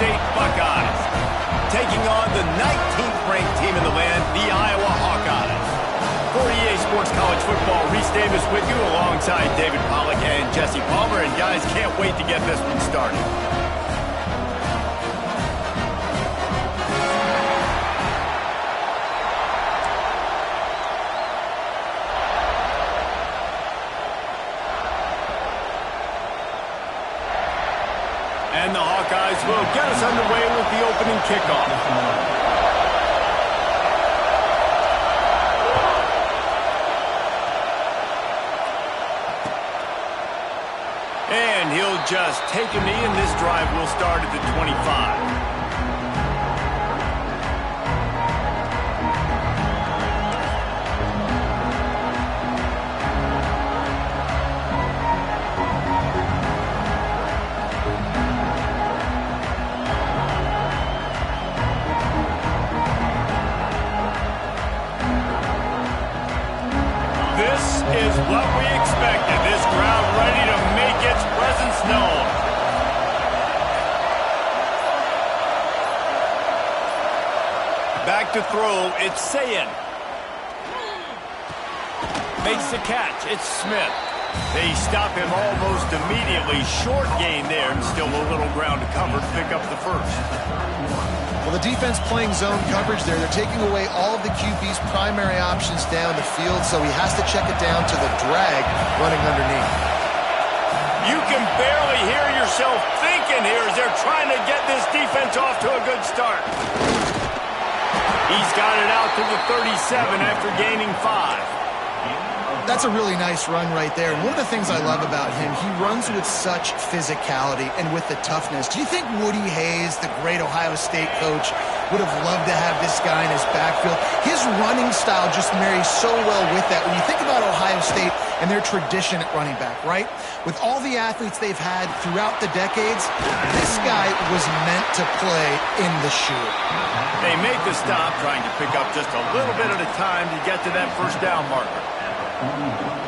State Buckeyes, taking on the 19th-ranked team in the land, the Iowa Hawkeyes. For EA Sports College Football, Reese Davis with you alongside David Pollack and Jesse Palmer. And guys, can't wait to get this one started. And the Hawkeyes will get us underway with the opening kickoff. And he'll just take a knee, and this drive will start at the 25. This is what we expected. This crowd ready to make its presence known. Back to throw, it's Sayin. Makes the catch, it's Smith. They stop him almost immediately. Short gain there, and still a little ground to cover to pick up the first. Well, the defense playing zone coverage there. They're taking away all of the QB's primary options down the field, so he has to check it down to the drag running underneath. You can barely hear yourself thinking here as they're trying to get this defense off to a good start. He's got it out to the 37 after gaining 5. That's a really nice run right there. And one of the things I love about him, he runs with such physicality and with the toughness. Do you think Woody Hayes, the great Ohio State coach, would have loved to have this guy in his backfield? His running style just marries so well with that. When you think about Ohio State and their tradition at running back, right? With all the athletes they've had throughout the decades, this guy was meant to play in the shoe. They make the stop, trying to pick up just a little bit at a time to get to that first down marker.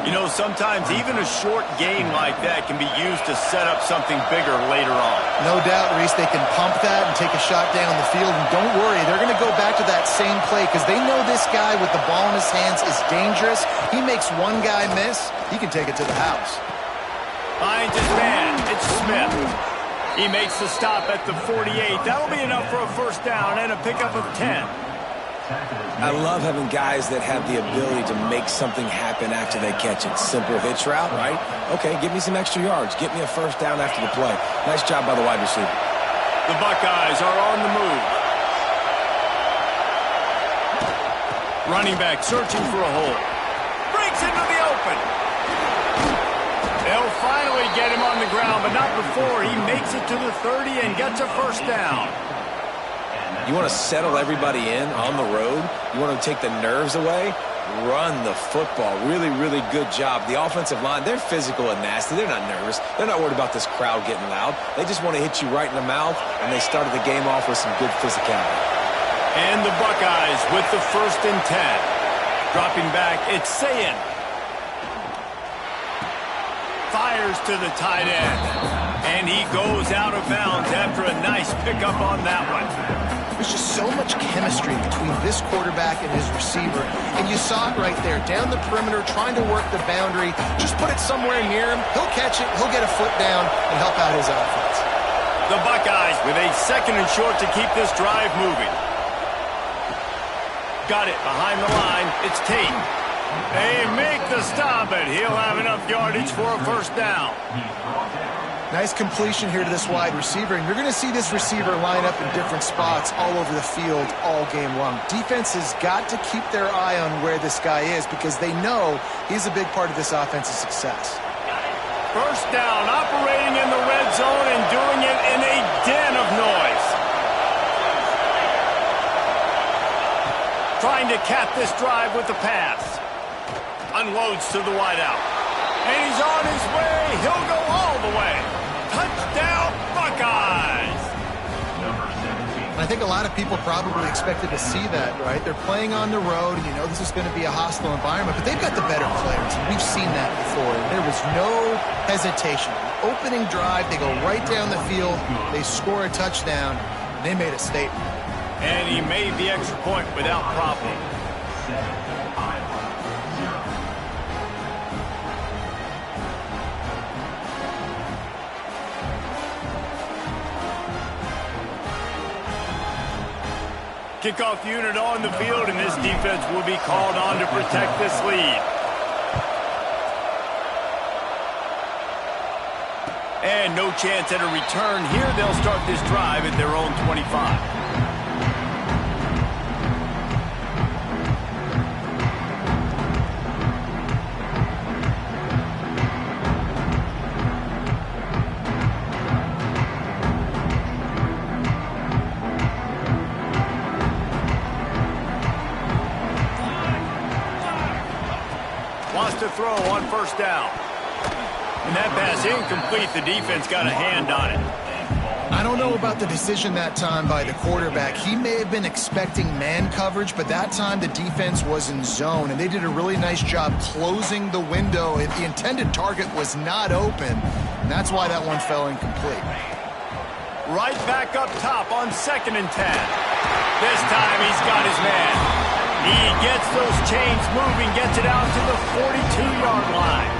You know, sometimes even a short gain like that can be used to set up something bigger later on. No doubt, Reese, they can pump that and take a shot down the field. And don't worry, they're going to go back to that same play because they know this guy with the ball in his hands is dangerous. He makes one guy miss, he can take it to the house. Finds his man, it's Smith. He makes the stop at the 48. That'll be enough for a first down and a pickup of 10. I love having guys that have the ability to make something happen after they catch it. Simple hitch route, right? Okay, give me some extra yards. Get me a first down after the play. Nice job by the wide receiver. The Buckeyes are on the move. Running back searching for a hole. Breaks into the open. They'll finally get him on the ground, but not before he makes it to the 30 and gets a first down. You want to settle everybody in on the road? You want to take the nerves away? Run the football. Really, really good job. The offensive line, they're physical and nasty. They're not nervous. They're not worried about this crowd getting loud. They just want to hit you right in the mouth, and they started the game off with some good physicality. And the Buckeyes with the 1st and 10. Dropping back, it's Sayin. Fires to the tight end. And he goes out of bounds after a nice pickup on that one. There's just so much chemistry between this quarterback and his receiver. And you saw it right there, down the perimeter, trying to work the boundary. Just put it somewhere near him. He'll catch it. He'll get a foot down and help out his offense. The Buckeyes with a 2nd and short to keep this drive moving. Got it behind the line. It's Tate. They make the stop, and he'll have enough yardage for a first down. Nice completion here to this wide receiver, and you're going to see this receiver line up in different spots all over the field all game long. Defense has got to keep their eye on where this guy is because they know he's a big part of this offense's success. First down, operating in the red zone and doing it in a den of noise. Trying to cap this drive with the pass. Unloads to the wideout. And he's on his way. He'll go all the way. Touchdown, Buckeyes! I think a lot of people probably expected to see that, right? They're playing on the road, and you know this is going to be a hostile environment, but they've got the better players, and we've seen that before. There was no hesitation. Opening drive, they go right down the field, they score a touchdown, and they made a statement. And he made the extra point without problem. Kickoff unit on the field, and this defense will be called on to protect this lead. And no chance at a return here. They'll start this drive at their own 25. Wants to throw on first down. And that pass incomplete. The defense got a hand on it. I don't know about the decision that time by the quarterback. He may have been expecting man coverage, but that time the defense was in zone, and they did a really nice job closing the window. The intended target was not open, and that's why that one fell incomplete. Right back up top on 2nd and 10. This time he's got his man. He gets those chains moving, gets it out to the 42-yard line.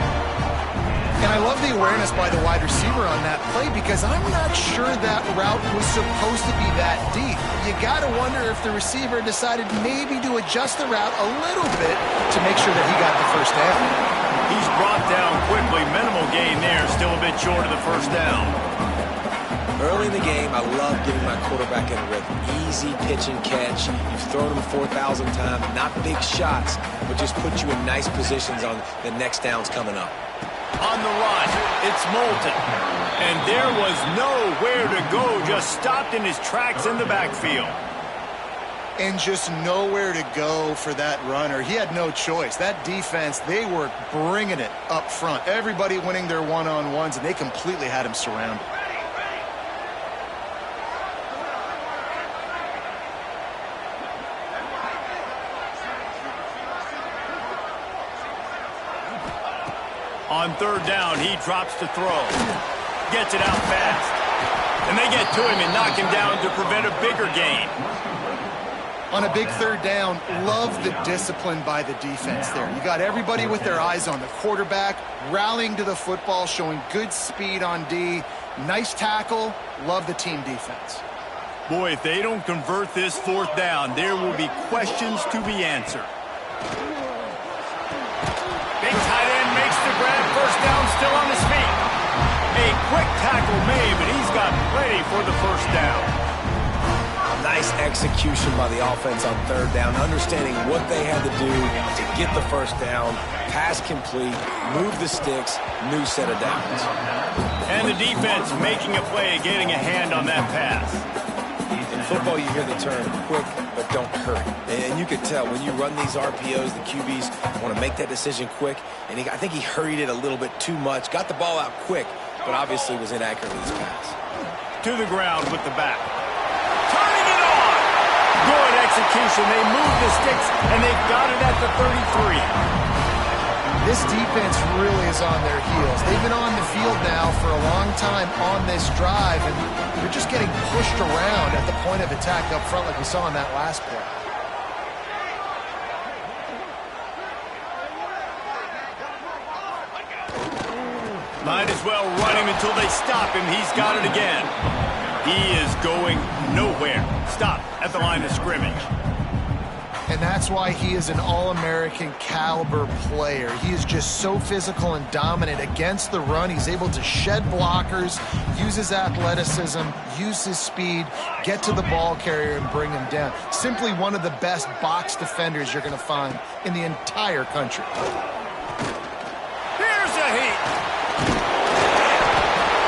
And I love the awareness by the wide receiver on that play because I'm not sure that route was supposed to be that deep. You got to wonder if the receiver decided maybe to adjust the route a little bit to make sure that he got the first down. He's brought down quickly. Minimal gain there. Still a bit short of the first down. Early in the game, I love getting my quarterback in a rhythm. Easy pitch and catch. You've thrown him 4,000 times. Not big shots, but just put you in nice positions on the next downs coming up. On the run, it's Moulton. And there was nowhere to go. Just stopped in his tracks in the backfield. And just nowhere to go for that runner. He had no choice. That defense, they were bringing it up front. Everybody winning their one-on-ones, and they completely had him surrounded. On 3rd down, he drops to throw. Gets it out fast. And they get to him and knock him down to prevent a bigger gain. On a big 3rd down, love the discipline by the defense there. You got everybody with their eyes on the quarterback, rallying to the football, showing good speed on D. Nice tackle. Love the team defense. Boy, if they don't convert this 4th down, there will be questions to be answered. Big tight end makes the grab. First down, still on his feet. A quick tackle made, but he's got plenty for the first down. Nice execution by the offense on 3rd down, understanding what they had to do to get the first down, pass complete, move the sticks, new set of downs. And the defense making a play, getting a hand on that pass. In football, you hear the term quick, but don't hurry. And you could tell when you run these RPOs, the QBs want to make that decision quick. And I think he hurried it a little bit too much, got the ball out quick, but obviously was inaccurate with his pass. To the ground with the back. Turning it on! Good execution. They move the sticks, and they've got it at the 33. This defense really is on their heels. They've been on the field now for a long time on this drive, and they're just getting pushed around at the point of attack up front like we saw in that last play. Might as well run him until they stop him. He's got it again. He is going nowhere. Stop at the line of scrimmage. And that's why he is an All-American caliber player. He is just so physical and dominant against the run. He's able to shed blockers, use his athleticism, use his speed, get to the ball carrier and bring him down. Simply one of the best box defenders you're going to find in the entire country. Here's a heat.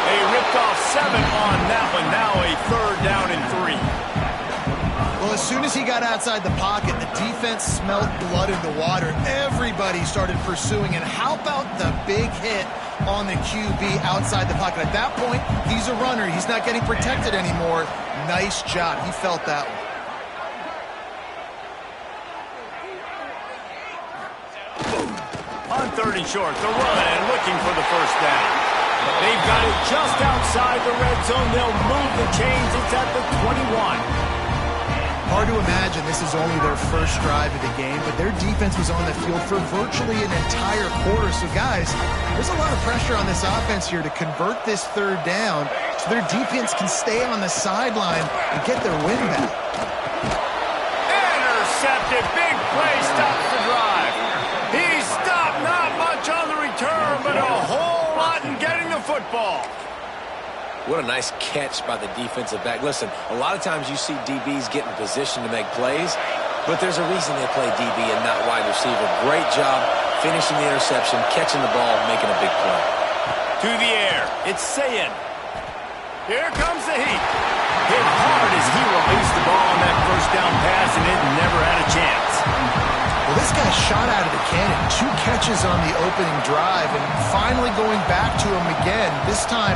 They ripped off 7 on that one. Now a 3rd down and 3. Well, as soon as he got outside the pocket, the defense smelled blood in the water. Everybody started pursuing. And how about the big hit on the QB outside the pocket? At that point, he's a runner. He's not getting protected anymore. Nice job. He felt that one. On 3rd and short, the run and looking for the first down. They've got it just outside the red zone. They'll move the chains. It's at the 21. Hard to imagine this is only their first drive of the game, but their defense was on the field for virtually an entire quarter. So, guys, there's a lot of pressure on this offense here to convert this 3rd down so their defense can stay on the sideline and get their win back. Intercepted. Big play stops the drive. He stopped not much on the return, but a whole lot in getting the football. What a nice catch by the defensive back. Listen, a lot of times you see DBs get in position to make plays, but there's a reason they play DB and not wide receiver. Great job finishing the interception, catching the ball, making a big play. To the air. It's Sayin. Here comes the heat. Hit hard as he released the ball on that first down pass, and it never had a chance. Well, this guy shot out of the cannon. 2 catches on the opening drive, and finally going back to him again. This time,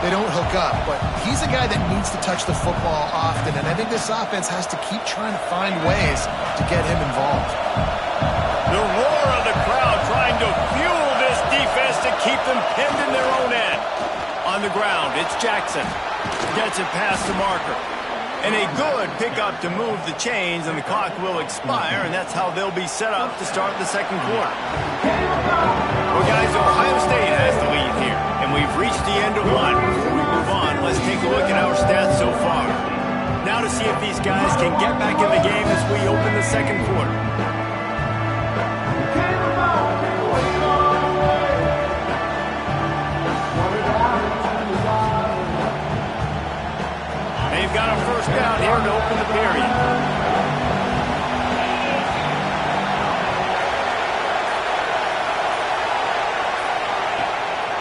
they don't hook up, but he's a guy that needs to touch the football often, and I think this offense has to keep trying to find ways to get him involved. The roar of the crowd trying to fuel this defense to keep them pinned in their own end. On the ground, it's Jackson. Gets it past the marker. And a good pickup to move the chains, and the clock will expire, and that's how they'll be set up to start the 2nd quarter. Well, guys, Ohio State has the lead here, and we've reached the end of one. Before we move on, let's take a look at our stats so far. Now to see if these guys can get back in the game as we open the 2nd quarter. They've got a first down here to open the period.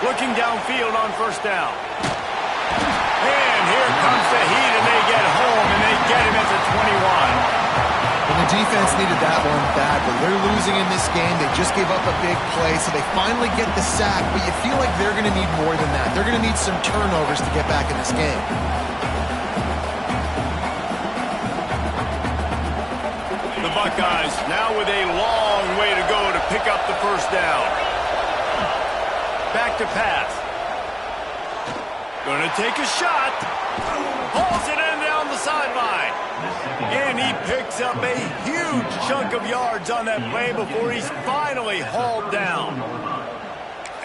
Looking downfield on first down. And here comes the heat, and they get home, and they get him at the 21. And the defense needed that one badly. They're losing in this game. They just gave up a big play, so they finally get the sack, but you feel like they're going to need more than that. They're going to need some turnovers to get back in this game. The Buckeyes now with a long way to go to pick up the first down. Back to pass. Gonna take a shot. Hauls it in down the sideline. And he picks up a huge chunk of yards on that play before he's finally hauled down.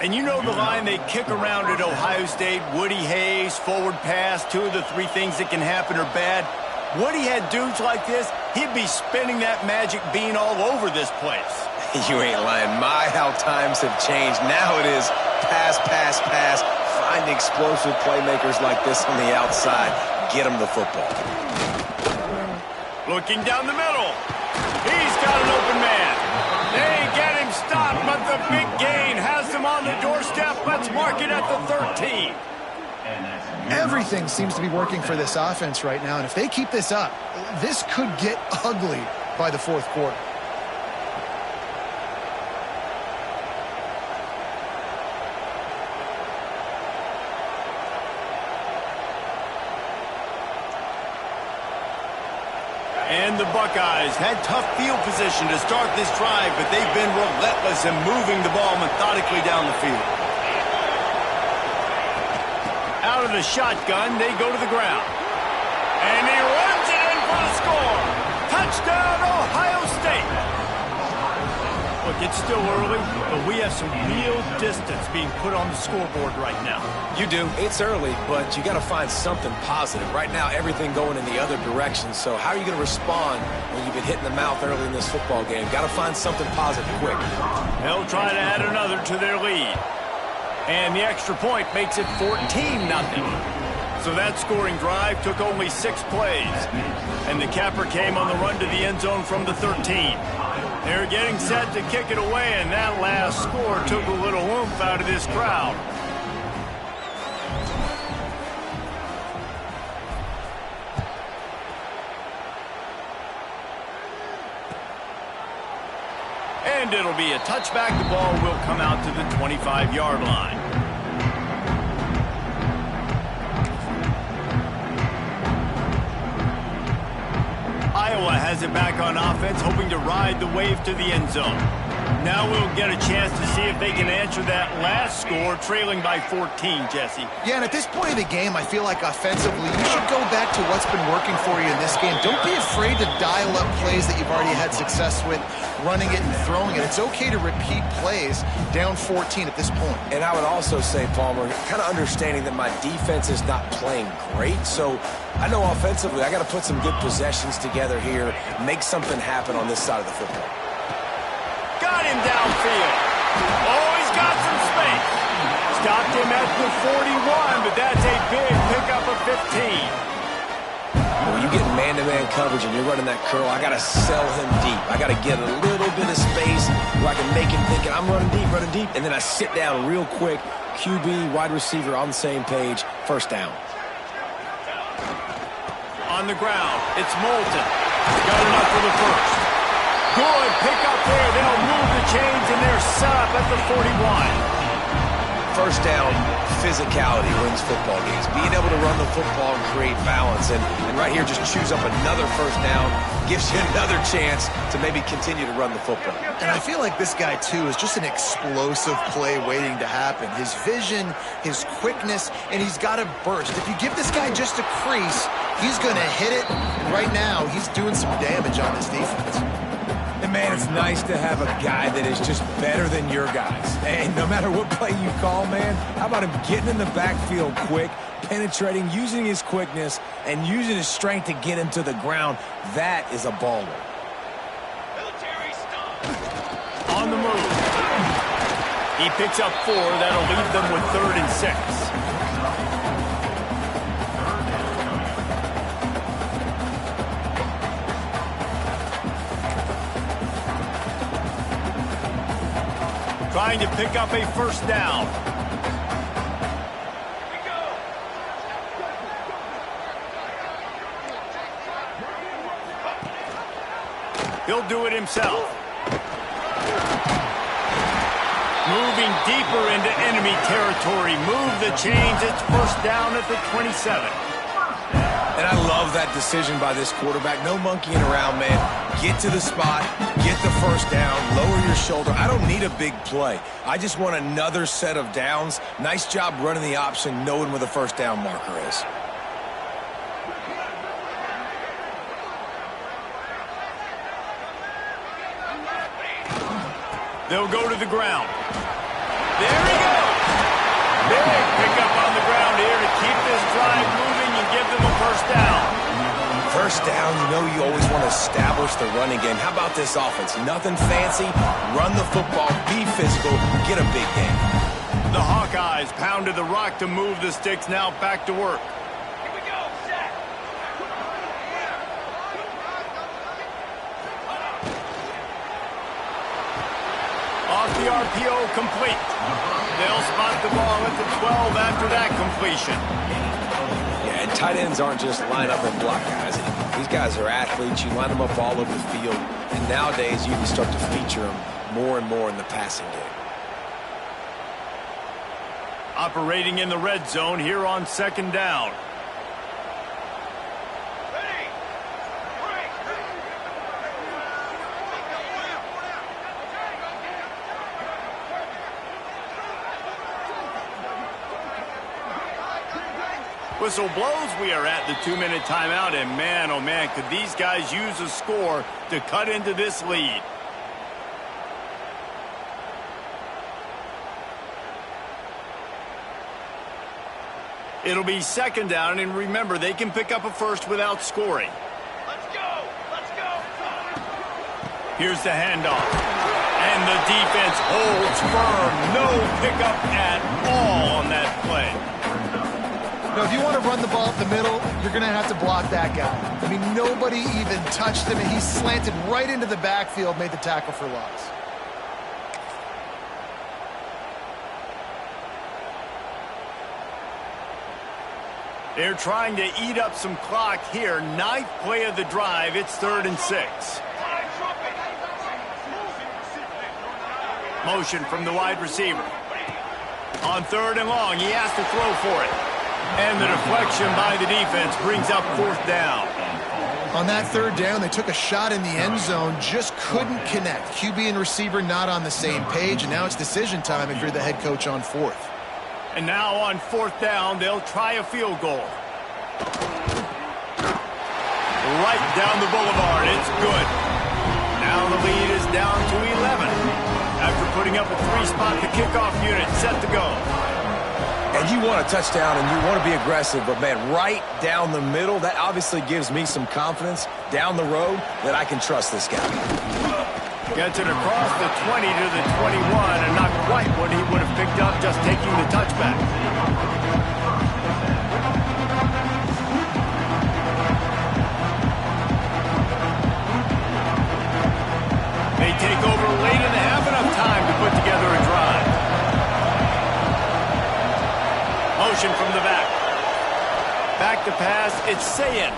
And you know the line they kick around at Ohio State, Woody Hayes, forward pass, 2 of the 3 things that can happen are bad. Woody had dudes like this, he'd be spinning that magic bean all over this place. You ain't lying. My, how times have changed. Now it is pass, pass, pass. Find explosive playmakers like this on the outside. Get them the football. Looking down the middle. He's got an open man. They get him stopped, but the big gain has him on the doorstep. Let's mark it at the 13. Everything seems to be working for this offense right now, and if they keep this up, this could get ugly by the 4th quarter. And the Buckeyes had tough field position to start this drive, but they've been relentless in moving the ball methodically down the field. Out of the shotgun, they go to the ground. And he runs it in for the score. Touchdown, Ohio State. Look, it's still early, but we have some real distance being put on the scoreboard right now. You do. It's early, but you got to find something positive. Right now, everything going in the other direction. So how are you going to respond when you've been hit in the mouth early in this football game? Got to find something positive quick. They'll try to add another to their lead. And the extra point makes it 14-0. So that scoring drive took only 6 plays. And the capper came on the run to the end zone from the 13. They're getting set to kick it away, and that last score took a little oomph out of this crowd. And it'll be a touchback. The ball will come out to the 25-yard line. has it back on offense, hoping to ride the wave to the end zone. Now we'll get a chance to see if they can answer that last score, trailing by 14, Jesse. Yeah, and at this point of the game, I feel like offensively, you should go back to what's been working for you in this game. Don't be afraid to dial up plays that you've already had success with, running it and throwing it. It's okay to repeat plays down 14 at this point. And I would also say, Palmer, kind of understanding that my defense is not playing great, so I know offensively I got to put some good possessions together here, make something happen on this side of the football. Got him downfield. Oh, he's got some space. Stopped him at the 41, but that's a big pickup of 15. When you get man-to-man coverage and you're running that curl, I got to sell him deep. I got to get a little bit of space where I can make him think I'm running deep, and then I sit down real quick. QB, wide receiver on the same page, first down. On the ground, it's Moulton. Got enough for the first. Good pick up there. They'll move the chains, and they're set up at the 41. First down, physicality wins football games. Being able to run the football and create balance. And right here, just choose up another first down, gives you another chance to maybe continue to run the football. And I feel like this guy, too, is just an explosive play waiting to happen. His vision, his quickness, and he's got a burst. If you give this guy just a crease, he's going to hit it. And right now, he's doing some damage on this defense. And, man, it's nice to have a guy that is just better than your guys. And no matter what play you call, man, how about him getting in the backfield quick, penetrating, using his quickness, and using his strength to get him to the ground. That is a baller. On the move. He picks up 4. That'll leave them with 3rd and 6. Trying to pick up a first down. He'll do it himself. Moving deeper into enemy territory. Move the chains. It's first down at the 27. And I love that decision by this quarterback. No monkeying around, man. Get to the spot, get the first down, lower your shoulder. I don't need a big play. I just want another set of downs. Nice job running the option, knowing where the first down marker is. They'll go to the ground. There he goes. Big pickup on the ground here to keep this drive moving and give them a first down. First down, you know you always want to establish the running game. How about this offense? Nothing fancy. Run the football, be physical, get a big game. The Hawkeyes pounded the rock to move the sticks. Now back to work. Here we go, set. Off the RPO, complete. They'll spot the ball at the 12 after that completion. Yeah, and tight ends aren't just line up and block guys. These guys are athletes. You line them up all over the field. And nowadays, you can start to feature them more and more in the passing game. Operating in the red zone here on second down. Whistle blows. We are at the 2-minute timeout, and man, oh man, could these guys use a score to cut into this lead. It'll be second down, and remember, they can pick up a first without scoring. Let's go! Let's go! Here's the handoff. And the defense holds firm. No pickup at all on that play. Now, if you want to run the ball up the middle, you're going to have to block that guy. I mean, nobody even touched him, and he slanted right into the backfield, made the tackle for loss. They're trying to eat up some clock here. 9th play of the drive. It's 3rd and 6. Motion from the wide receiver. On 3rd and long, he has to throw for it. And the deflection by the defense brings up 4th down. On that third down, they took a shot in the end zone, just couldn't connect. QB and receiver not on the same page, and now it's decision time if you're the head coach on fourth. And now on fourth down, they'll try a field goal. Right down the boulevard, it's good. Now the lead is down to 11. After putting up a three-spot, the kickoff unit set to go. And you want a touchdown and you want to be aggressive, but, man, right down the middle, that obviously gives me some confidence down the road that I can trust this guy. Gets it across the 20 to the 21, and not quite what he would have picked up just taking the touchback. They take over late in the half, enough time to put together a drive. Motion from the back. Back to pass, it's Sayend.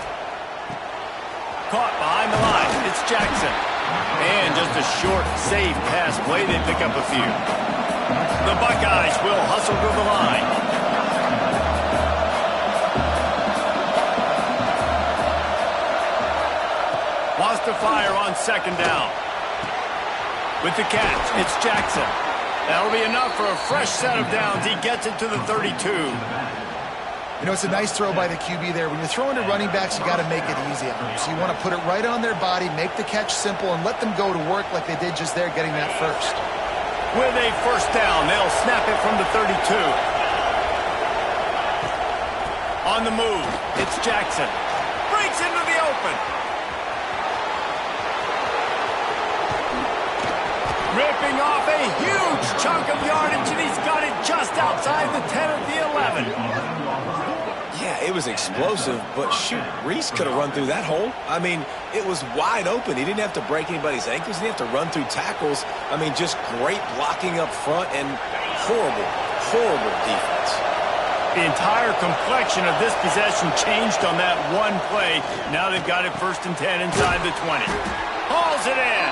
Caught behind the line, it's Jackson. And just a short, safe pass play, they pick up a few. The Buckeyes will hustle to the line. Wants to fire on second down. With the catch, it's Jackson. That'll be enough for a fresh set of downs. He gets it to the 32. You know, it's a nice throw by the QB there. When you're throwing to running backs, you got to make it easy on them. So you want to put it right on their body, make the catch simple, and let them go to work like they did just there, getting that first. With a first down, they'll snap it from the 32. On the move, it's Jackson. Breaks into the open. Ripping off a huge chunk of yardage, and he's got it just outside the 10 of the 11. Yeah, it was explosive, but shoot, Reese could have run through that hole. I mean, it was wide open. He didn't have to break anybody's ankles. He didn't have to run through tackles. I mean, just great blocking up front and horrible, horrible defense. The entire complexion of this possession changed on that one play. Now they've got it 1st and 10 inside the 20. Hauls it in.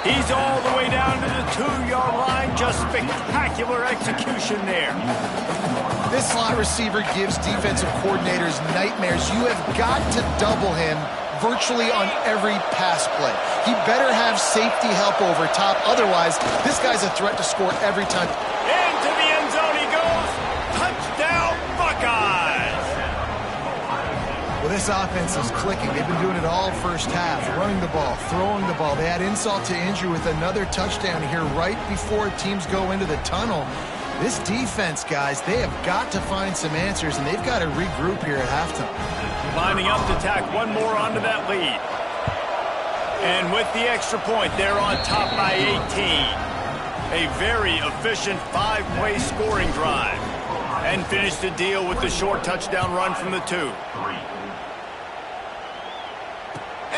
He's all the way down to the 2-yard line. Just spectacular execution there. This slot receiver gives defensive coordinators nightmares. You have got to double him virtually on every pass play. He better have safety help over top. Otherwise, this guy's a threat to score every time. Into the end zone he goes. Touchdown, Buckeyes! Well, this offense is clicking. They've been doing it all first half, running the ball, throwing the ball. They add insult to injury with another touchdown here right before teams go into the tunnel. This defense, guys, they have got to find some answers, and they've got to regroup here at halftime. Lining up to tack one more onto that lead. And with the extra point, they're on top by 18. A very efficient 5-play scoring drive. And finish the deal with the short touchdown run from the 2.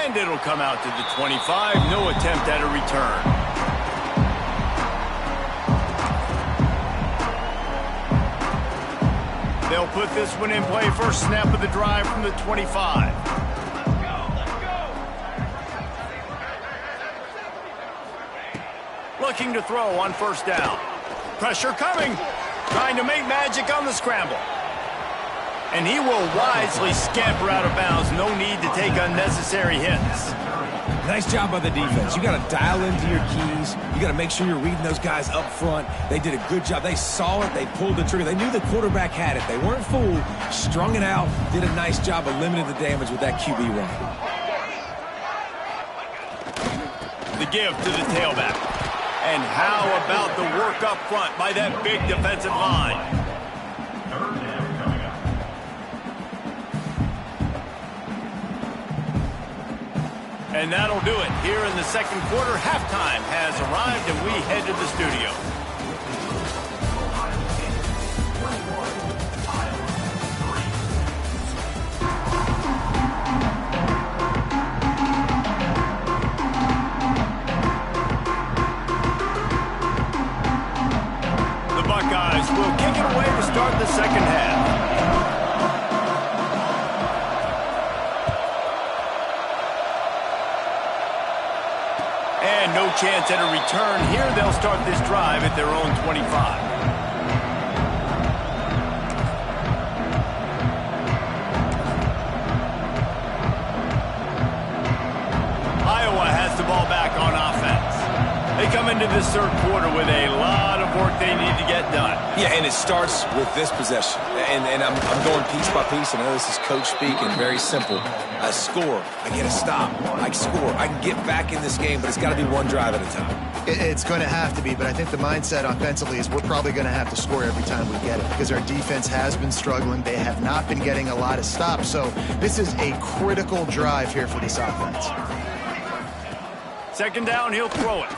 And it'll come out to the 25. No attempt at a return. They'll put this one in play. First snap of the drive from the 25. Looking to throw on first down. Pressure coming. Trying to make magic on the scramble. And he will wisely scamper out of bounds. No need to take unnecessary hits. Nice job by the defense. You got to dial into your keys. You got to make sure you're reading those guys up front. They did a good job. They saw it. They pulled the trigger. They knew the quarterback had it. They weren't fooled. Strung it out. Did a nice job of limiting the damage with that QB run. The give to the tailback. And how about the work up front by that big defensive line? And that'll do it here in the second quarter. Halftime has arrived, and we head to the studio. The Buckeyes will kick it away to start the second half. And no chance at a return here. They'll start this drive at their own 25. they need to get done. Yeah, and it starts with this possession. And I'm going piece by piece. I know this is coach speak and very simple. I score. I get a stop. I score. I can get back in this game, but it's got to be one drive at a time. It's going to have to be, but I think the mindset offensively is we're probably going to have to score every time we get it because our defense has been struggling. They have not been getting a lot of stops, so this is a critical drive here for this offense. Second down, he'll throw it.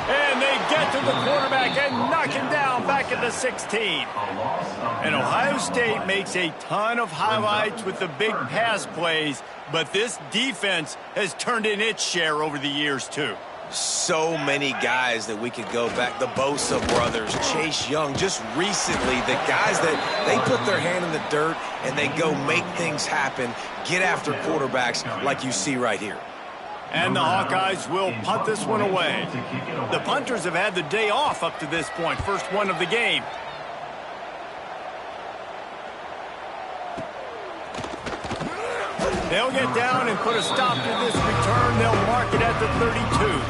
And they get to the quarterback and knock him down back at the 16. And Ohio State makes a ton of highlights with the big pass plays, but this defense has turned in its share over the years, too. So many guys that we could go back. The Bosa brothers, Chase Young, just recently, the guys that they put their hand in the dirt and they go make things happen, get after quarterbacks like you see right here. And the Hawkeyes will punt this one away. The punters have had the day off up to this point. First one of the game. They'll get down and put a stop to this return. They'll mark it at the 32.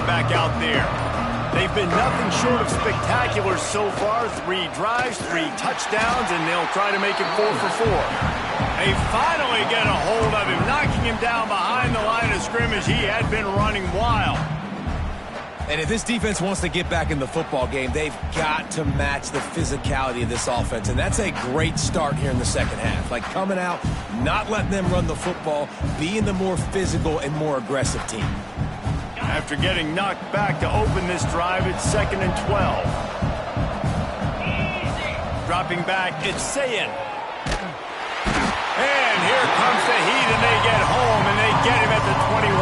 Back out there. They've been nothing short of spectacular so far. 3 drives, 3 touchdowns, and they'll try to make it 4 for 4. They finally get a hold of him, knocking him down behind the line of scrimmage. He had been running wild. And if this defense wants to get back in the football game, they've got to match the physicality of this offense. And that's a great start here in the second half. Like coming out, not letting them run the football, being the more physical and more aggressive team. After getting knocked back to open this drive, it's 2nd and 12. Dropping back, it's Sayin. And here comes the heat, and they get home, and they get him at the 21.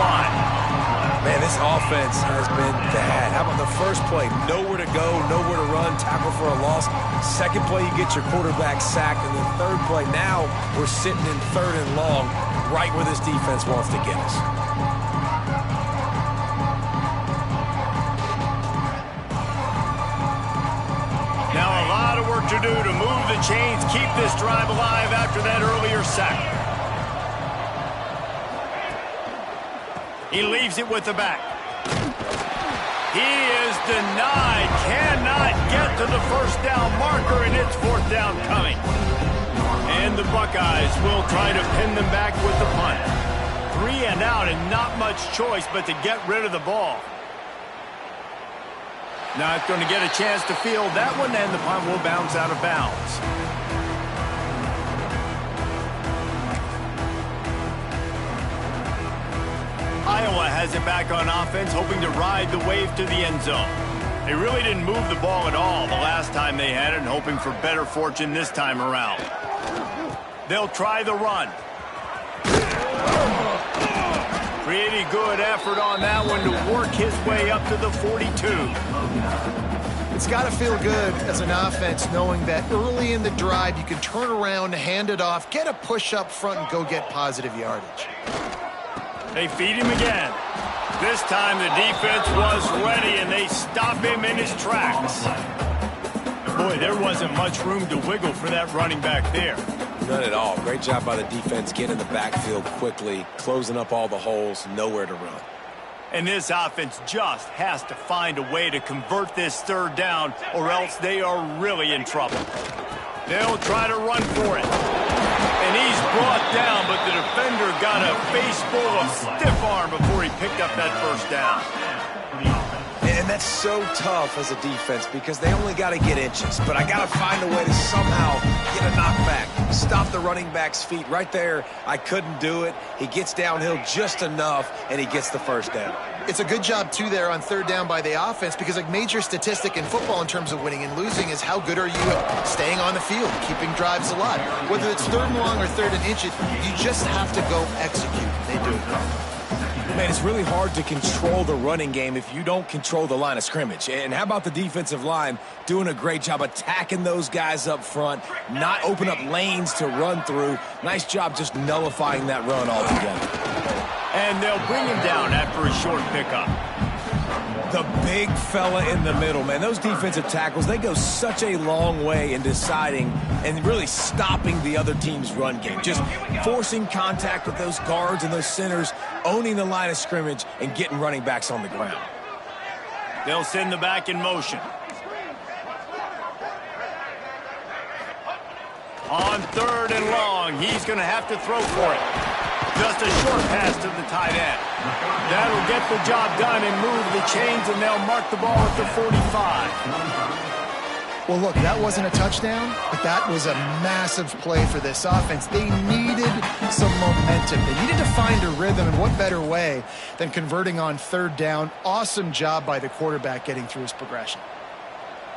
Man, this offense has been bad. How about the first play? Nowhere to go, nowhere to run, tackle for a loss. Second play, you get your quarterback sacked. And the third play, now we're sitting in 3rd and long, right where this defense wants to get us. To do to move the chains, keep this drive alive after that earlier sack. He leaves it with the back. He is denied, cannot get to the first down marker, and it's 4th down coming. And the Buckeyes will try to pin them back with the punt. 3 and out, and not much choice but to get rid of the ball. Not going to get a chance to field that one, and the punt will bounce out of bounds. Iowa has it back on offense, hoping to ride the wave to the end zone. They really didn't move the ball at all the last time they had it, and hoping for better fortune this time around. They'll try the run. Pretty good effort on that one to work his way up to the 42. It's got to feel good as an offense knowing that early in the drive you can turn around, hand it off, get a push up front, and go get positive yardage. They feed him again. This time the defense was ready, and they stop him in his tracks. Boy, there wasn't much room to wiggle for that running back there. None at all. Great job by the defense getting in the backfield quickly, closing up all the holes, nowhere to run. And this offense just has to find a way to convert this 3rd down, or else they are really in trouble. They'll try to run for it. And he's brought down, but the defender got a face full of stiff arm before he picked up that first down. And that's so tough as a defense because they only got to get inches. But I got to find a way to somehow get a knockback, stop the running back's feet. Right there, I couldn't do it. He gets downhill just enough, and he gets the first down. It's a good job, too, there on 3rd down by the offense because a major statistic in football in terms of winning and losing is how good are you at staying on the field, keeping drives alive. Whether it's 3rd and long or 3rd and inches, you just have to go execute. They do it. Man, it's really hard to control the running game if you don't control the line of scrimmage. And how about the defensive line doing a great job attacking those guys up front, not open up lanes to run through. Nice job just nullifying that run altogether. And they'll bring him down after a short pickup. The big fella in the middle, man. Those defensive tackles, they go such a long way in deciding and really stopping the other team's run game. Just forcing contact with those guards and those centers, owning the line of scrimmage, and getting running backs on the ground. They'll send the back in motion. On 3rd and long, he's going to have to throw for it. Just a short pass to the tight end. That'll get the job done and move the chains, and they'll mark the ball at the 45. Well, look, that wasn't a touchdown, but that was a massive play for this offense. They needed some momentum. They needed to find a rhythm, and what better way than converting on 3rd down. Awesome job by the quarterback getting through his progression.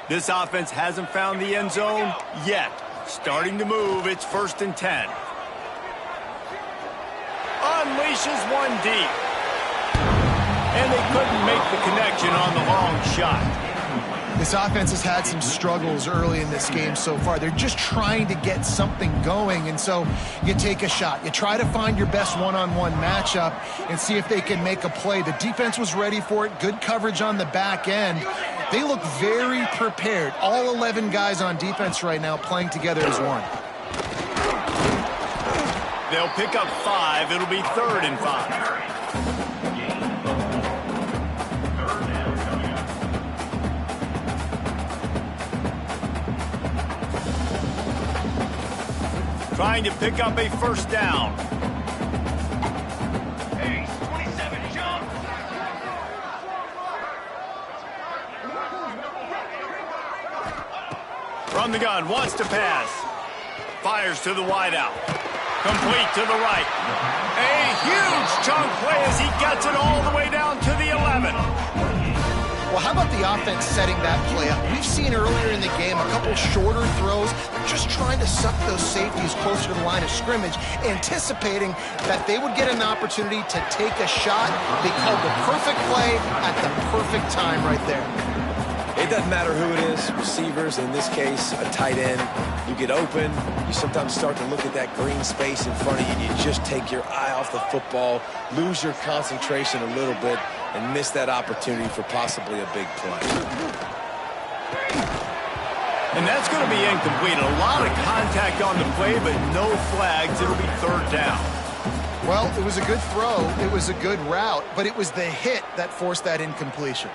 This offense hasn't found the end zone yet. Starting to move, it's 1st and 10. Unleashes one deep. And they couldn't make the connection on the long shot. This offense has had some struggles early in this game so far. They're just trying to get something going, and so you take a shot. You try to find your best one-on-one matchup and see if they can make a play. The defense was ready for it. Good coverage on the back end. They look very prepared. All 11 guys on defense right now playing together as one. They'll pick up 5. It'll be 3rd and 5. Trying to pick up a 1st down. Hey, 27, jump! From the gun, wants to pass. Fires to the wideout. Complete to the right. A huge chunk play as he gets it all the way down to the 11. Well, how about the offense setting that play up? We've seen earlier in the game a couple shorter throws. They're just trying to suck those safeties closer to the line of scrimmage, anticipating that they would get an opportunity to take a shot. They called the perfect play at the perfect time right there. It doesn't matter who it is, receivers, in this case, a tight end. You get open, you sometimes start to look at that green space in front of you, and you just take your eye off the football, lose your concentration a little bit, and miss that opportunity for possibly a big play. And that's going to be incomplete. A lot of contact on the play, but no flags. It'll be 3rd down. Well, it was a good throw. It was a good route, but it was the hit that forced that incompletion.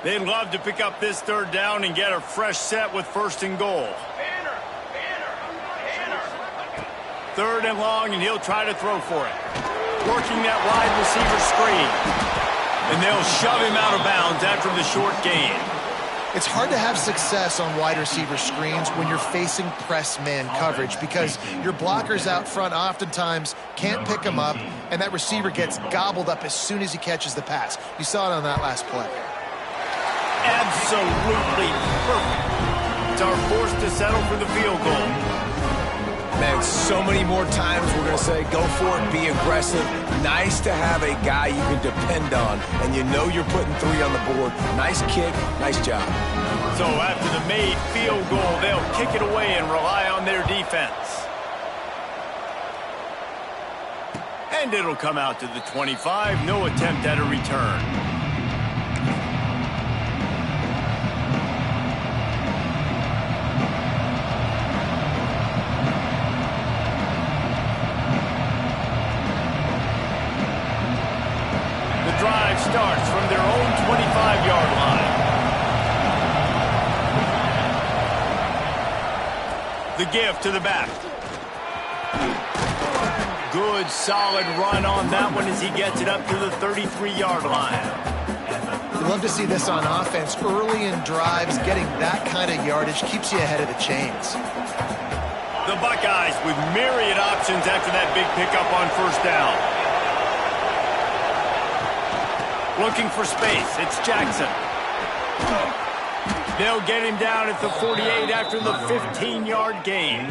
They'd love to pick up this 3rd down and get a fresh set with 1st and goal. 3rd and long, and he'll try to throw for it. Working that wide receiver screen. And they'll shove him out of bounds after the short gain. It's hard to have success on wide receiver screens when you're facing press man coverage because your blockers out front oftentimes can't pick them up, and that receiver gets gobbled up as soon as he catches the pass. You saw it on that last play. Absolutely perfect. Are forced to settle for the field goal. Man, so many more times we're going to say, go for it, be aggressive. Nice to have a guy you can depend on, and you know you're putting 3 on the board. Nice kick, nice job. So after the made field goal, they'll kick it away and rely on their defense. And it'll come out to the 25. No attempt at a return. Drive starts from their own 25-yard line. The give to the back. Good, solid run on that one as he gets it up to the 33-yard line. You love to see this on offense. Early in drives, getting that kind of yardage keeps you ahead of the chains. The Buckeyes with myriad options after that big pickup on 1st down. Looking for space. It's Jackson. They'll get him down at the 48 after the 15-yard gain.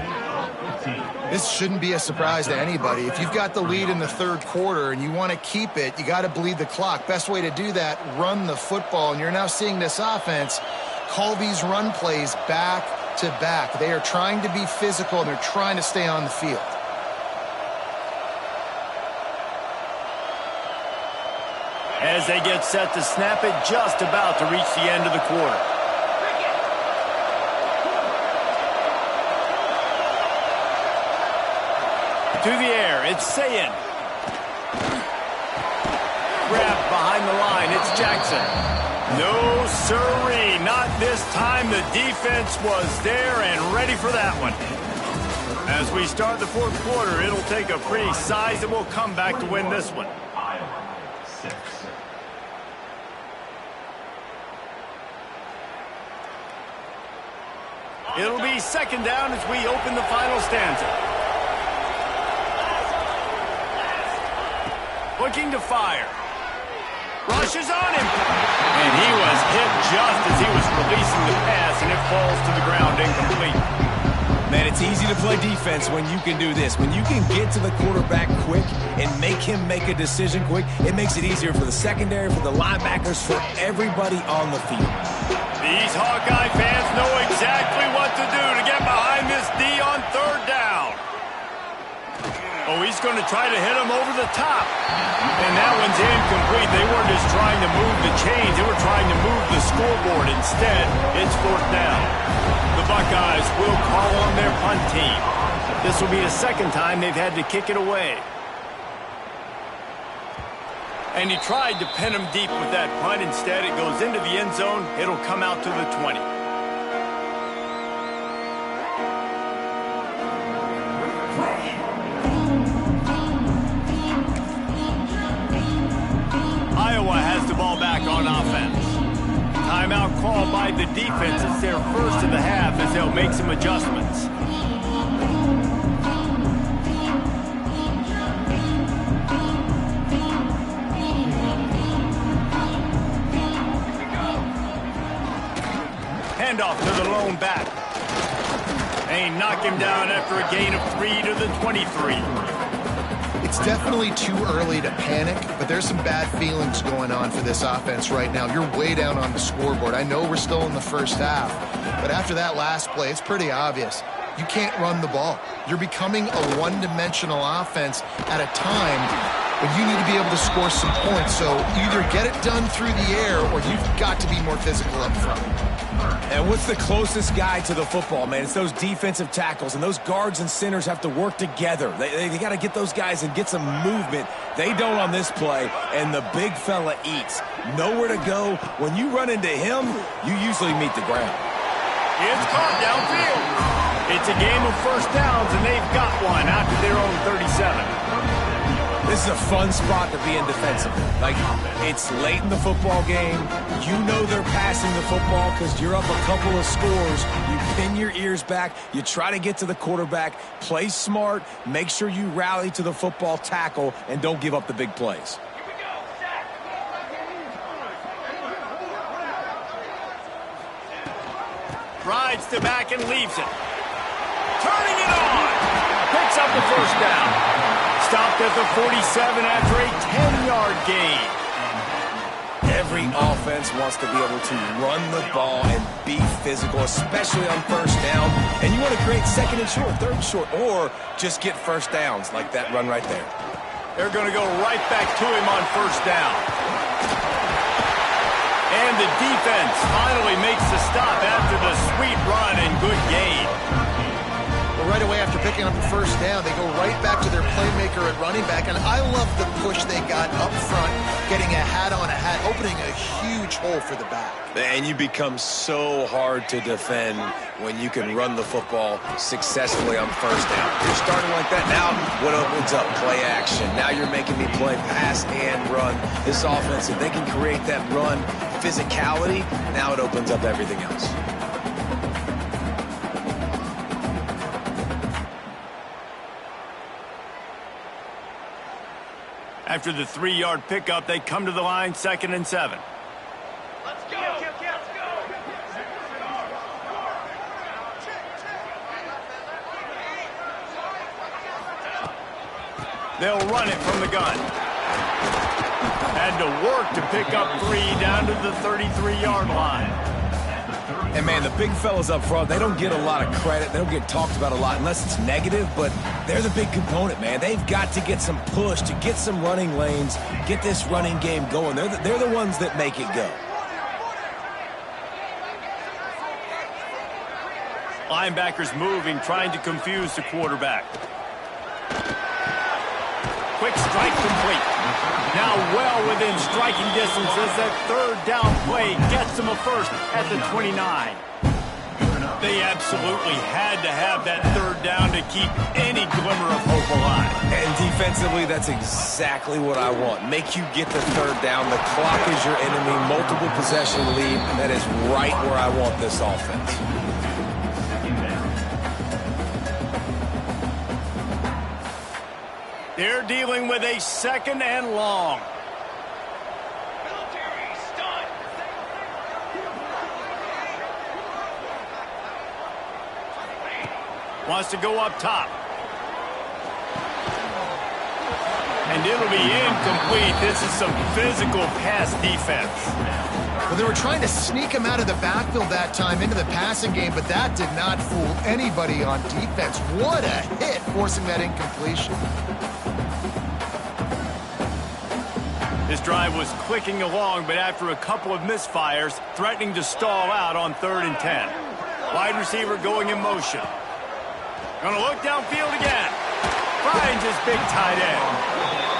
This shouldn't be a surprise to anybody. If you've got the lead in the 3rd quarter and you want to keep it, you got to bleed the clock. Best way to do that, run the football. And you're now seeing this offense call these run plays back to back. They are trying to be physical, and they're trying to stay on the field. as they get set to snap it, just about to reach the end of the quarter. To the air, it's Sayin. Grabbed behind the line, it's Jackson. No sirree, not this time. The defense was there and ready for that one. As we start the fourth quarter, it'll take a pretty sizable comeback to win this one. It'll be second down as we open the final stanza. Looking to fire. Rushes on him. And he was hit just as he was releasing the pass, and it falls to the ground incomplete. Man, it's easy to play defense when you can do this. When you can get to the quarterback quick and make him make a decision quick, it makes it easier for the secondary, for the linebackers, for everybody on the field. These Hawkeye fans know exactly what to do to get behind this D on third down. Oh, he's going to try to hit him over the top. And that one's incomplete. They weren't just trying to move the chains. They were trying to move the scoreboard. Instead, it's fourth down. The Buckeyes will call on their punt team. This will be the second time they've had to kick it away. And he tried to pin him deep with that punt. Instead, it goes into the end zone. It'll come out to the 20. Iowa has the ball back on offense. Timeout call by the defense. It's their first of the half as they'll make some adjustments. Handoff to the lone back. They knock him down after a gain of 3 to the 23. It's definitely too early to panic, but there's some bad feelings going on for this offense right now. You're way down on the scoreboard. I know we're still in the first half, but after that last play, it's pretty obvious. You can't run the ball. You're becoming a one-dimensional offense at a time when you need to be able to score some points. So either get it done through the air or you've got to be more physical up front. And what's the closest guy to the football, man? It's those defensive tackles, and those guards and centers have to work together. They got to get those guys and get some movement. They don't on this play, and the big fella eats. Nowhere to go. When you run into him, you usually meet the ground. It's caught downfield. It's a game of first downs, and they've got one out to their own 37. This is a fun spot to be in defensively. Like, it's late in the football game. You know they're passing the football because you're up a couple of scores. You pin your ears back. You try to get to the quarterback. Play smart. Make sure you rally to the football tackle and don't give up the big plays. Rides to back and leaves it. Turning it on. Picks up the first down. Stopped at the 47 after a 10-yard gain. Every offense wants to be able to run the ball and be physical, especially on first down. And you want to create second and short, third and short, or just get first downs like that run right there. They're going to go right back to him on first down. And the defense finally makes the stop after the sweet run and good gain. Right away after picking up the first down, they go right back to their playmaker at running back, and I love the push they got up front, getting a hat on a hat, opening a huge hole for the back. And you become so hard to defend when you can run the football successfully on first down. You're starting like that. Now what opens up? Play action. Now you're making me play pass and run. This offense, if they can create that run physicality, now it opens up everything else. After the 3-yard pickup, they come to the line, 2nd and 7. Let's go. They'll run it from the gun. Had to work to pick up 3 down to the 33-yard line. And, man, the big fellas up front, they don't get a lot of credit. They don't get talked about a lot unless it's negative, but they're the big component, man. They've got to get some push, to get some running lanes, get this running game going. They're the ones that make it go. Linebackers moving, trying to confuse the quarterback. Quick strike complete. Now well within striking distance as that third down play gets them a first at the 29. They absolutely had to have that third down to keep any glimmer of hope alive. And defensively, that's exactly what I want. Make you get the third down. The clock is your enemy. Multiple possession lead. That is right where I want this offense. They're dealing with a second and long. Wants to go up top. And it'll be incomplete. This is some physical pass defense. Well, they were trying to sneak him out of the backfield that time into the passing game, but that did not fool anybody on defense. What a hit, forcing that incompletion. This drive was clicking along, but after a couple of misfires, threatening to stall out on 3rd and 10. Wide receiver going in motion. Gonna look downfield again. Finds his big tight end.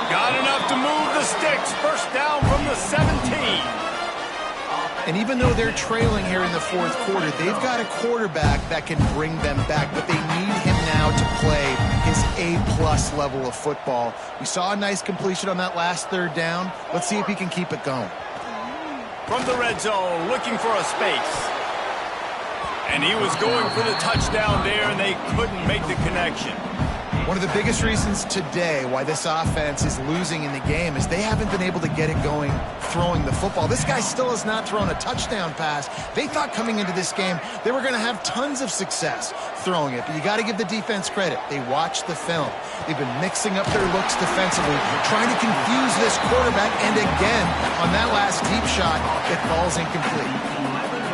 Got enough to move the sticks. First down from the 17. And even though they're trailing here in the 4th quarter, they've got a quarterback that can bring them back, but they need him now to play his A-plus level of football. We saw a nice completion on that last 3rd down. Let's see if he can keep it going. From the red zone, looking for a space. And he was going for the touchdown there, and they couldn't make the connection. One of the biggest reasons today why this offense is losing in the game is they haven't been able to get it going throwing the football. This guy still has not thrown a touchdown pass. They thought coming into this game they were going to have tons of success throwing it, but you got to give the defense credit. They watched the film. They've been mixing up their looks defensively, trying to confuse this quarterback, and again, on that last deep shot, it falls incomplete.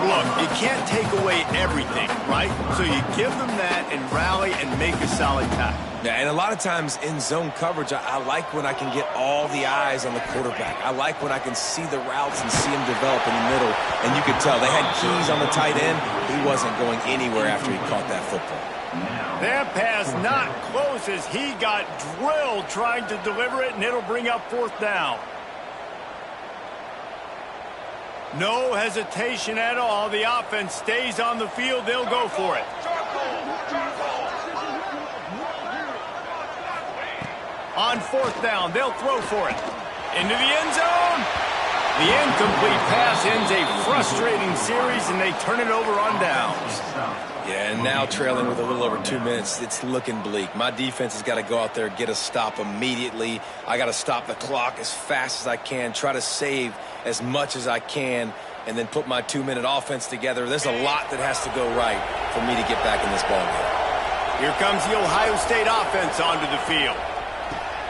Look, you can't take away everything, right? So you give them that and rally and make a solid tackle. Yeah, and a lot of times in zone coverage, I like when I can get all the eyes on the quarterback. I like when I can see the routes and see him develop in the middle. And you could tell they had keys on the tight end. He wasn't going anywhere after he caught that football. That pass not close as he got drilled trying to deliver it, and it'll bring up 4th down. No hesitation at all. The offense stays on the field. They'll go for it. On 4th down, they'll throw for it. Into the end zone. The incomplete pass ends a frustrating series, and they turn it over on downs. Yeah, and now trailing with a little over 2 minutes, it's looking bleak. My defense has got to go out there and get a stop immediately. I got to stop the clock as fast as I can, try to save as much as I can, and then put my 2-minute offense together. There's a lot that has to go right for me to get back in this ballgame. Here comes the Ohio State offense onto the field.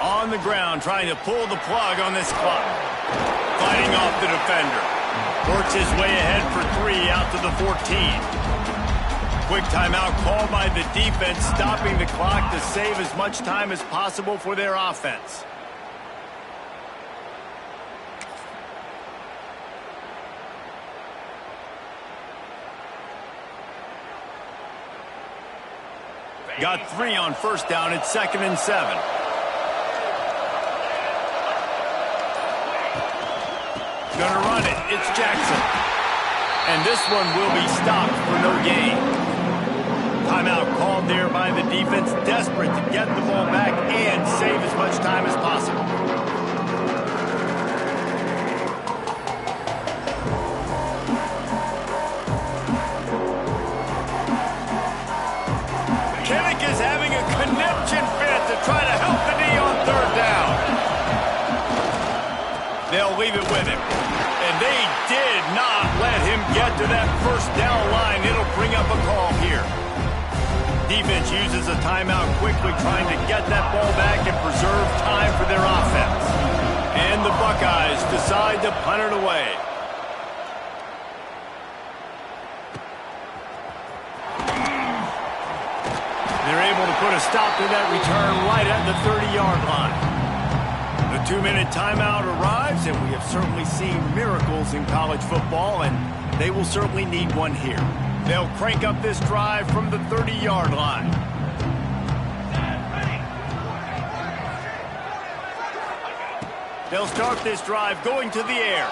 On the ground, trying to pull the plug on this clock. Fighting off the defender. Works his way ahead for 3 out to the 14. Quick timeout called by the defense, stopping the clock to save as much time as possible for their offense. Got 3 on 1st down. It's 2nd and 7. Gonna run it. It's Jackson. And this one will be stopped for no gain. Timeout called there by the defense, desperate to get the ball back and save as much time as possible. Kinnick is having a conniption fit to try to help the knee on 3rd down. They'll leave it with him. And they did not let him get to that 1st down line. It'll bring up a call here. Defense uses a timeout quickly, trying to get that ball back and preserve time for their offense. And the Buckeyes decide to punt it away. a stop to that return right at the 30-yard line. The 2-minute timeout arrives, and we have certainly seen miracles in college football, and they will certainly need one here. They'll crank up this drive from the 30-yard line. They'll start this drive going to the air.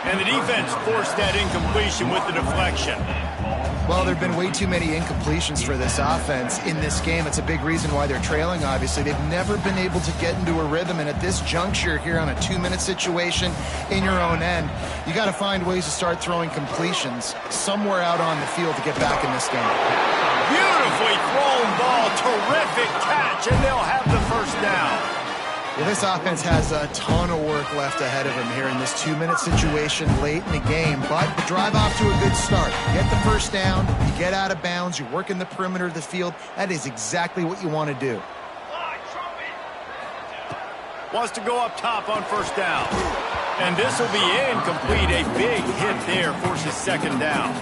And the defense forced that incompletion with the deflection. Well, there have been way too many incompletions for this offense in this game. It's a big reason why they're trailing, obviously. They've never been able to get into a rhythm, and at this juncture here on a 2-minute situation in your own end, you got to find ways to start throwing completions somewhere out on the field to get back in this game. Beautifully thrown ball, terrific catch, and they'll have the first down. Well, this offense has a ton of work left ahead of them here in this 2-minute situation late in the game, but the drive off to a good start. You get the first down, you get out of bounds, you work in the perimeter of the field. That is exactly what you want to do. Wants to go up top on first down. And this will be incomplete. A big hit there forces second down.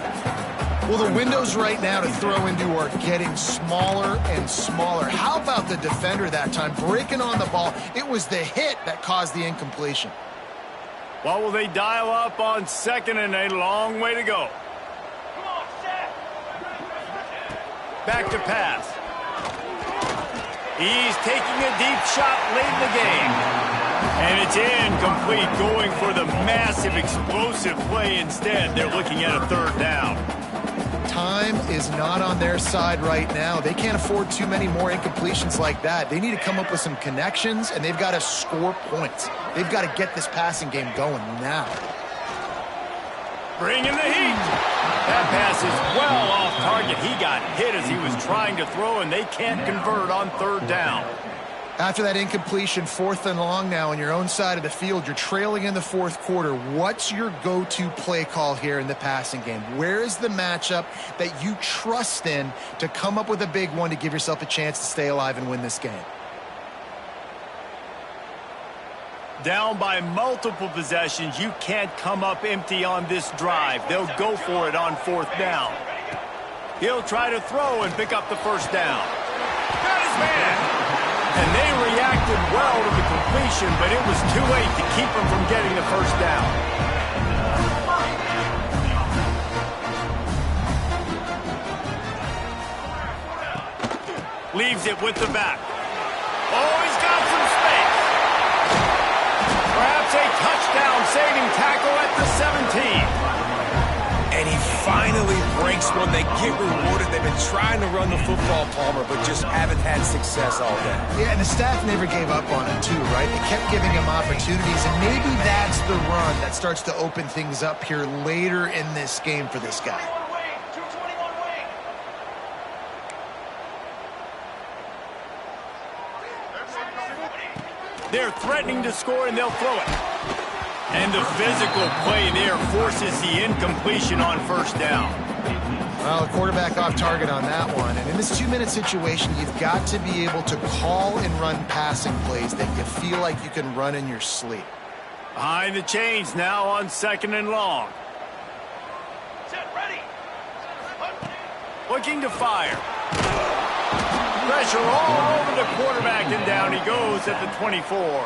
Well, the windows right now to throw into are getting smaller and smaller. How about the defender that time breaking on the ball? It was the hit that caused the incompletion. What will they dial up on second and a long way to go? Back to pass. He's taking a deep shot late in the game. And it's incomplete, going for the massive explosive play instead. They're looking at a third down. Time is not on their side right now. They can't afford too many more incompletions like that. They need to come up with some connections, and they've got to score points. They've got to get this passing game going now. Bringing the heat. That pass is well off target. He got hit as he was trying to throw, and they can't convert on third down. After that incompletion, 4th and long now on your own side of the field, you're trailing in the 4th quarter. What's your go-to play call here in the passing game? Where is the matchup that you trust in to come up with a big one to give yourself a chance to stay alive and win this game? Down by multiple possessions, you can't come up empty on this drive. They'll go for it on 4th down. He'll try to throw and pick up the first down. Got his man! And they reacted well to the completion, but it was too late to keep them from getting the first down. Leaves it with the back. Oh, he's got some space. Perhaps a touchdown-saving tackle at the 17. And he finally breaks one. They get rewarded. They've been trying to run the football, Palmer, but just haven't had success all day. Yeah, and the staff never gave up on him, too, right? They kept giving him opportunities, and maybe that's the run that starts to open things up here later in this game for this guy. They're threatening to score, and they'll throw it. And the physical play there forces the incompletion on first down. Well, the quarterback off target on that one. And in this 2-minute situation, you've got to be able to call and run passing plays that you feel like you can run in your sleep. Behind the chains now on 2nd and long. Set, ready. Looking to fire. Pressure all over the quarterback, and down he goes at the 24.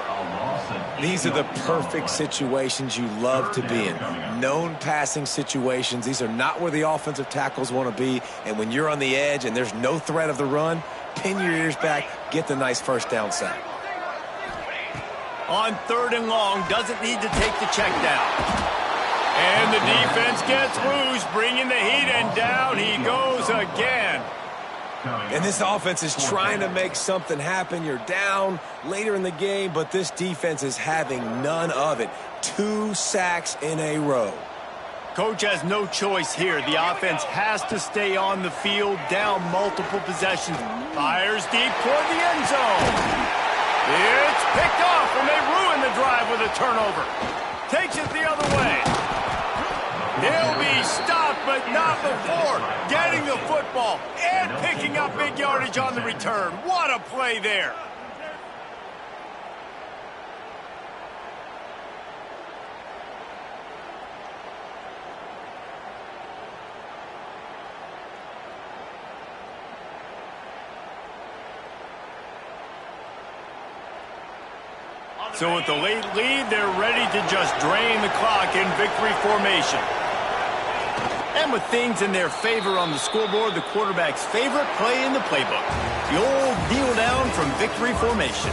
These are the perfect situations you love to be in. Known passing situations. These are not where the offensive tackles want to be. And when you're on the edge and there's no threat of the run, pin your ears back, get the nice first down sack. On 3rd and long, doesn't need to take the check down. And the defense gets loose, bringing the heat, and down he goes again. And this offense is trying to make something happen. You're down later in the game, but this defense is having none of it. 2 sacks in a row. Coach has no choice here. The offense has to stay on the field, down multiple possessions. Fires deep toward the end zone. It's picked off, and they ruin the drive with a turnover. Takes it the other way. He'll be stopped, but not before getting the football and picking up big yardage on the return. What a play there. So with the late lead, they're ready to just drain the clock in victory formation. And with things in their favor on the scoreboard, the quarterback's favorite play in the playbook, the old kneel down from victory formation.